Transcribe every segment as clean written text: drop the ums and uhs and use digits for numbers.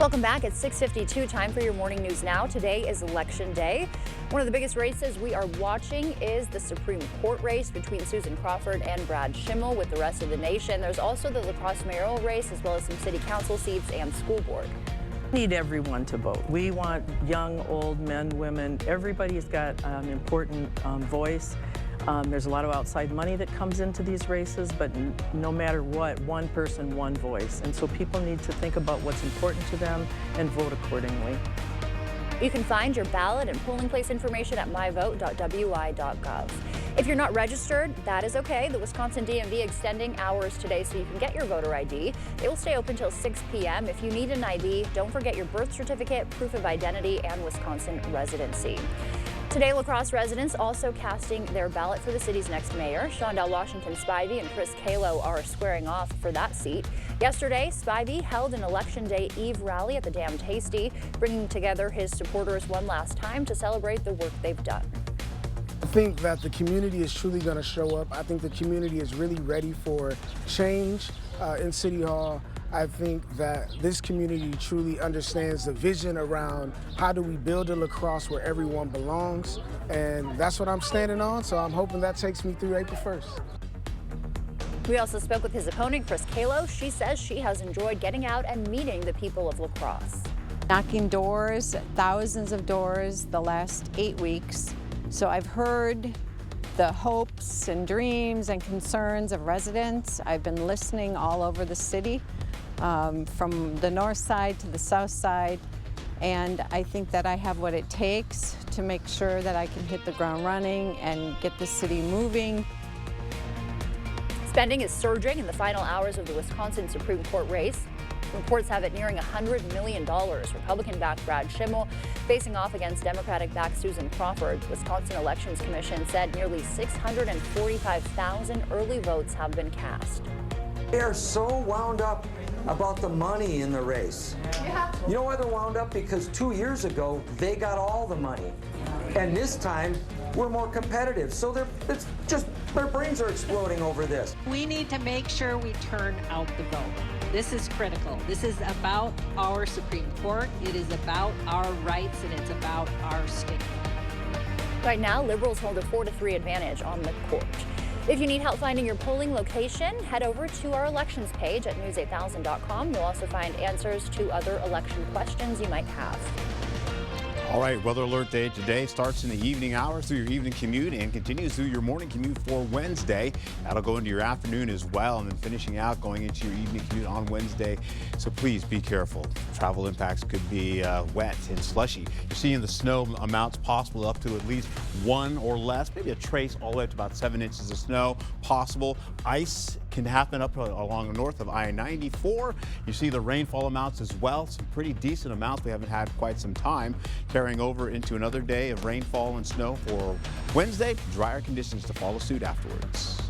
Welcome back. It's 6:52. Time for your morning news now. Today is Election Day. One of the biggest races we are watching is the Supreme Court race between Susan Crawford and Brad Schimmel with the rest of the nation. There's also the La Crosse mayoral race, as well as some city council seats and school board. We need everyone to vote. We want young, old, men, women. Everybody's got an important voice. There's a lot of outside money that comes into these races, but no matter what, one person, one voice. And so people need to think about what's important to them and vote accordingly. You can find your ballot and polling place information at myvote.wi.gov. If you're not registered, that is okay. The Wisconsin DMV extending hours today so you can get your voter ID. They will stay open till 6 p.m. If you need an ID, don't forget your birth certificate, proof of identity, and Wisconsin residency. Today, La Crosse residents also casting their ballot for the city's next mayor. Shondell Washington Spivey and Chris Kalo are squaring off for that seat. Yesterday, Spivey held an Election Day Eve rally at the Dam Tasty, bringing together his supporters one last time to celebrate the work they've done. I think that the community is truly going to show up. I think the community is really ready for change in City Hall. I think that this community truly understands the vision around how do we build a La Crosse where everyone belongs, and that's what I'm standing on, so I'm hoping that takes me through April 1st. We also spoke with his opponent, Chris Kalo. She says she has enjoyed getting out and meeting the people of La Crosse. Knocking doors, thousands of doors the last 8 weeks. So I've heard the hopes and dreams and concerns of residents. I've been listening all over the city, from the north side to the south side, and I think that I have what it takes to make sure that I can hit the ground running and get the city moving. Spending is surging in the final hours of the Wisconsin Supreme Court race. Reports have it nearing $100 million. Republican-backed Brad Schimmel facing off against Democratic-backed Susan Crawford. Wisconsin Elections Commission said nearly 645,000 early votes have been cast. They are so wound up about the money in the race. Yeah. You know why they're wound up? Because 2 years ago, they got all the money. And this time, we're more competitive. So their brains are exploding over this. We need to make sure we turn out the vote. This is critical. This is about our Supreme Court. It is about our rights, and it's about our state. Right now, Liberals hold a 4-3 advantage on the court. If you need help finding your polling location, head over to our elections page at news8000.com. You'll also find answers to other election questions you might have. All right, Weather Alert Day today starts in the evening hours through your evening commute and continues through your morning commute for Wednesday. That'll go into your afternoon as well, and then finishing out going into your evening commute on Wednesday. So please be careful. Travel impacts could be wet and slushy. You're seeing the snow amounts possible up to at least 1 or less, maybe a trace all the way up to about 7 inches of snow possible. Ice can happen up along north of I-94. You see the rainfall amounts as well. Some pretty decent amounts we haven't had quite some time. Carrying over into another day of rainfall and snow for Wednesday. Drier conditions to follow suit afterwards.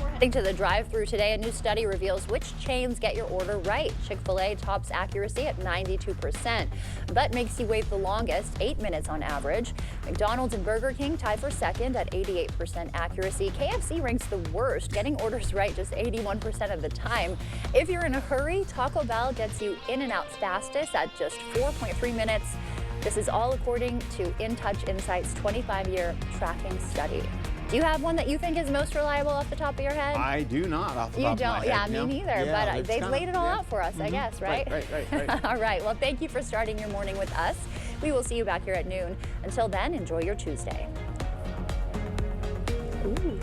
We're heading to the drive-thru today. A new study reveals which chains get your order right. Chick-fil-A tops accuracy at 92%, but makes you wait the longest, 8 minutes on average. McDonald's and Burger King tie for second at 88% accuracy. KFC ranks the worst, getting orders right just 81% of the time. If you're in a hurry, Taco Bell gets you in and out fastest at just 4.3 minutes. This is all according to InTouch Insights' 25-year tracking study. Do you have one that you think is most reliable off the top of your head? I do not off the top of my head. Yeah, me neither. Yeah, but they've laid it all out for us, I guess, right? Right. All right. Well, thank you for starting your morning with us. We will see you back here at noon. Until then, enjoy your Tuesday. Ooh.